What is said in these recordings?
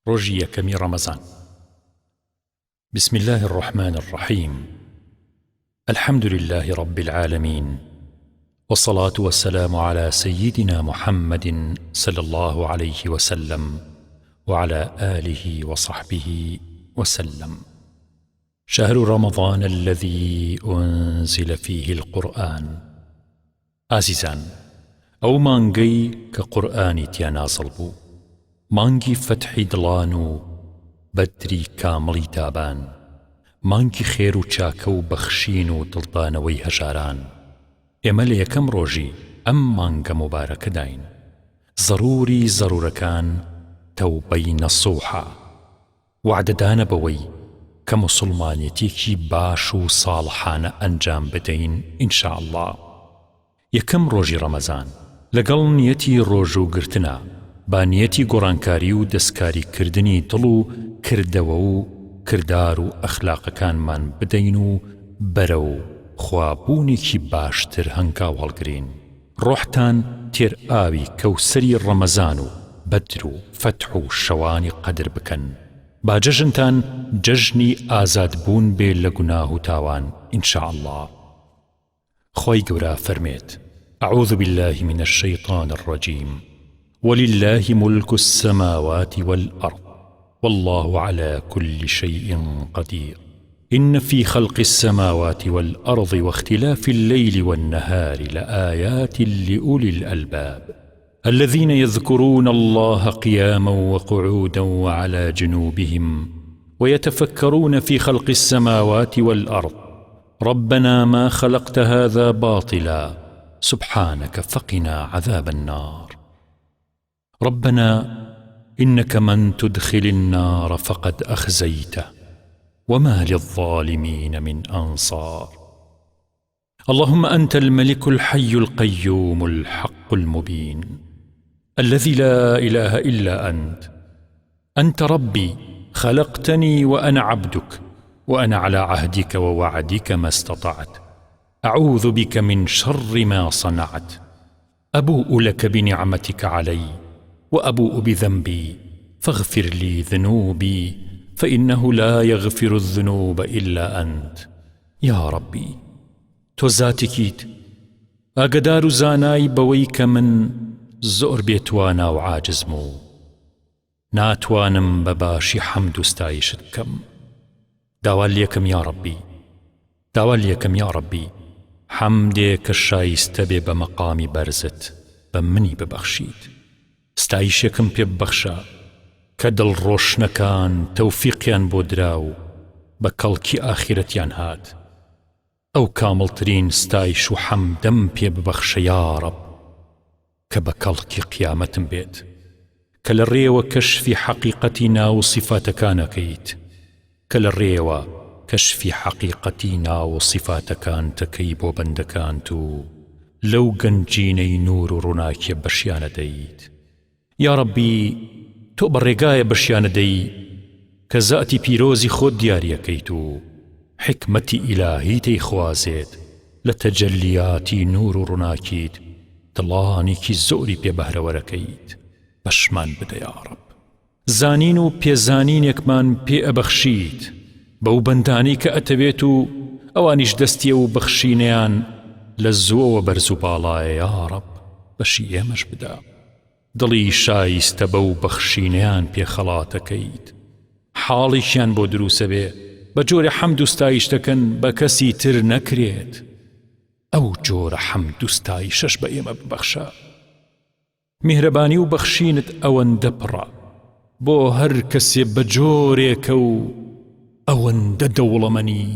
ڕۆژی یەکەمی ڕەمەزان. بسم الله الرحمن الرحيم. الحمد لله رب العالمين، والصلاة والسلام على سيدنا محمد صلى الله عليه وسلم وعلى آله وصحبه وسلم. شهر رمضان الذي أنزل فيه القرآن. عزيزان، أو مانگي كقرآن تيانازل بو، مانگی فتحی دڵان و بەدری کامڵی تابان، مانگی خێر و چاکە و بەخشین و دڵدانەوەی هەژاران. ئێمە لە یەکەم ڕۆژی ئەم مانگە مبارەکە داین. ضروری ضرورەکان تەوبەی نەسوحە، وعدەدانە بەوەی کە موسڵمانیەتێکی باش و ساڵحانە ئەنجام بدەین ئینشاء الله. یەکەم ڕۆژی ڕەمەزان لەگەڵ نیەتی ڕۆژ و گرتنە با نیەتی گۆڕانکاری و دەستکاریکردنی دڵ و کردەوە و کردار و ئەخلاقەکانمان بدەین و بەرەو خوابوونێکی باشتر هەنگاو هەڵگرین. ڕۆحتان تێر ئاوی کەوسەری ڕەمەزان و بەدر و فەتح و شەوانی قەدر بکەن. با جەژنتان جەژنی ئازادبوون بێ لە گوناه و تاوان ئینشاء الله. خۆی گەورە فەرمێت: أعوذ بالله من الشيطان الرجيم، ولله ملك السماوات والأرض والله على كل شيء قدير. إن في خلق السماوات والأرض واختلاف الليل والنهار لآيات لأولي الألباب الذين يذكرون الله قياما وقعودا وعلى جنوبهم ويتفكرون في خلق السماوات والأرض ربنا ما خلقت هذا باطلا سبحانك فقنا عذاب النار. ربنا إنك من تدخل النار فقد أخزيته وما للظالمين من أنصار. اللهم أنت الملك الحي القيوم الحق المبين الذي لا إله إلا أنت. أنت ربي خلقتني وأنا عبدك، وأنا على عهدك ووعدك ما استطعت. أعوذ بك من شر ما صنعت. أبوء لك بنعمتك علي وأبوء بذنبي فاغفر لي ذنوبي فإنه لا يغفر الذنوب إلا أنت. يا ربي، تو ذاتكيت ئاگدار و زانای بەوەی کە من زۆر بێتوانە و عاجزم و ناتوانم بە باشی حەمد و ستایشت بکەم. داوا لێکم یا ربی، داوا لێکم یا ربی، حەمدێ کە شایستە بێ بە مەقامی بەرزت بە منی ببەخشیت. ستایشێکم پێ ببەخشە کە دڵڕۆشنەکان تەوفیقیان بۆ درا و بە کەڵکی ئاخرەتیان هات. ئەو کامڵترین ستایش و حەمدەم پێ ببەخشە یا ڕەب کە بە کەڵکی قیامەتم بێت، کە لە ڕێوە کەشفی حەقیقەتی ناو سیفاتەکانەکەیت، کە لە ڕێوە کەشفی حەقیقەتی ناو سیفاتەکان تەکەی بۆ بەندەکانت و لەو گەنجینەی نور و ڕووناکیە بەشیانە دەیت. یا ربی، تۆ بەڕێگایە بەشیانە دەی کە زاتی پیرۆزی خۆت دیاریەکەیت و حکمەتی ئیلاهی تەیخوازێت لە تەجەلیاتی نور و ڕووناکیت دڵانێکی زۆری پێ بەهرەوەرەکەیت. بەشمان بدە یا ڕەب. زانین و پێزانینێکمان پێ ئەبەخشیت بەو بەندانەی کە ئەتەوێت و ئەوانیش دەستیە و بەخشینەیان لە زووەوە بەرز و باڵایە یا ڕەب. بەشی ئێمەش بدە، دڵی شایستە بەو بەخشینەیان پێ خەڵاتەکەیت، حاڵیشیان بۆ دروسە بێ بە جۆرە حەمد و ستایش دەکەن بە کەسی تر نەکرێت. ئەو جۆرە حەمد و ستایشەش بە ئێمە ببەخشە. میهرەبانی و بەخشینت ئەوەندە پڕە بۆ هەر کەسێ بە جۆرێکە و ئەوەندە دەوڵەمەنی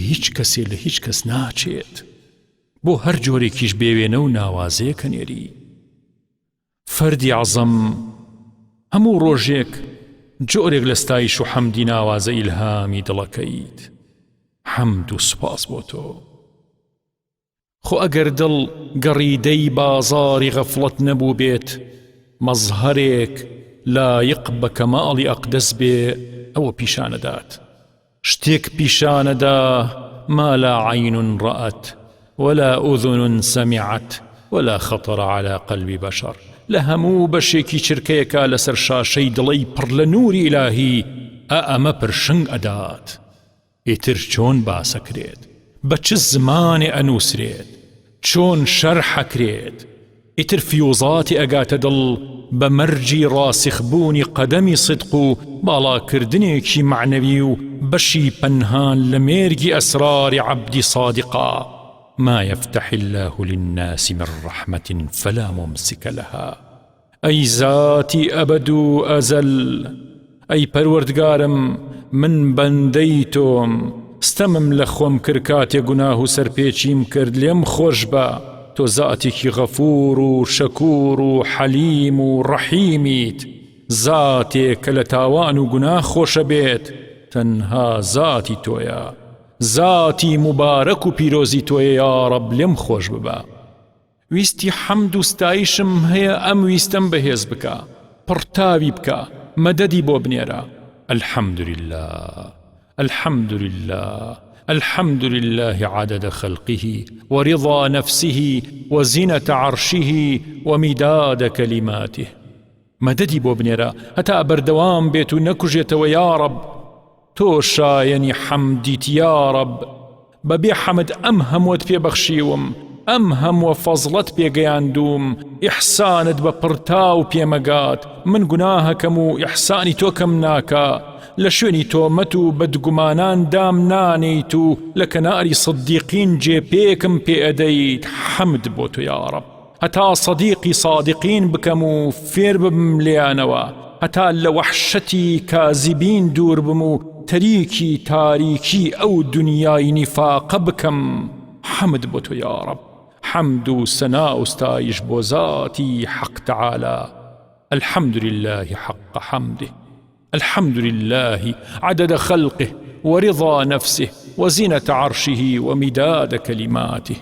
هیچ کەسێ لە هیچ کەس ناچێت، بۆ هەر جۆرێکیش بێوێنە و ناوازەیە کەنێری. فەردی عەزەم هەموو ڕۆژێک جۆرێک لە ستایش و حەمدی ناوازە ئیلهامی دڵەکەیت. حەمد و سوپاس بۆ تۆ. خۆ ئەگەر دڵ گەڕیدەی بازاری غەفڵەت نەبوو بێت، مەزهەرێک لایق بە کەماڵی ئەقدەس بێ، ئەوە پیشانەدات. شتێک پیشانەدا ما لا عين رأت ولا أذن سمعت ولا خطر على قلب بشر. لە هەموو بەشێکی چرکەیەکە لەسەر شاشەی دڵی پڕ لە نووری ئیلاهی ئەمە پرشنگ ئەدات. ئیتر چۆن باسەکرێت، بە چ زمانێ ئەنووسرێت، چۆن شەرحەکرێت، ئیتر فیوزاتی ئەگاتە دڵ بە مەرجی ڕاسخبوونی قەدەمی صدق و باڵاکردنێکی معنەوی و بەشی پەنهان لە مێرگی ئەسراری عەبدی صادقا. ما يفتح الله للناس من رحمة فلا ممسك لها. أي ذاتي أبد أزل، أي پروردگارم من بنديتم ستمم لخوم کرکاتی گناه و سرپیچیم کرد لیم خوش با. تو ذاتی که غفور و شکور و حلیم و رحیمیت، ذاتی که لتاوان و گناه خوش بیت تنها ذاتی تویا، ذاتی مبارک و پیروزی تویا یا رب لیم خوش ببا. ویستی حمد و ستایشم هیا ام ویستم بهز بکا، پرتاوی بکا، مددی بو بنیرا. الحمد لله الحمد لله الحمد لله عدد خلقه ورضا نفسه وزنة عرشه ومداد كلماته. مددي بو بنيرا هتا بردوام بيتو نكجيت ويا رب تو شايني حمديت يا رب ببي حمد أمهم وتبي بخشيوم أمهم وفضلت بيقياندوم إحسانت بپرتاو بيمقات من گناهكم و إحساني توكم ناكا لشوني تومتو بدقمانان دام نانيتو لكناري صديقين جيبيكم بيأديت. حمد بوتو يا رب هتا صديقي صادقين بكمو فير بمليانوا هتا لوحشتي كاذبين دور بمو تريكي تاريكي أو دنياي نفاق بكم. حمد بوتو يا رب حمد و سناء استايش بوزاتي حق تعالى. الحمد لله حق حمده، الحمد لله عدد خلقه ورضا نفسه وزنة عرشه ومداد كلماته.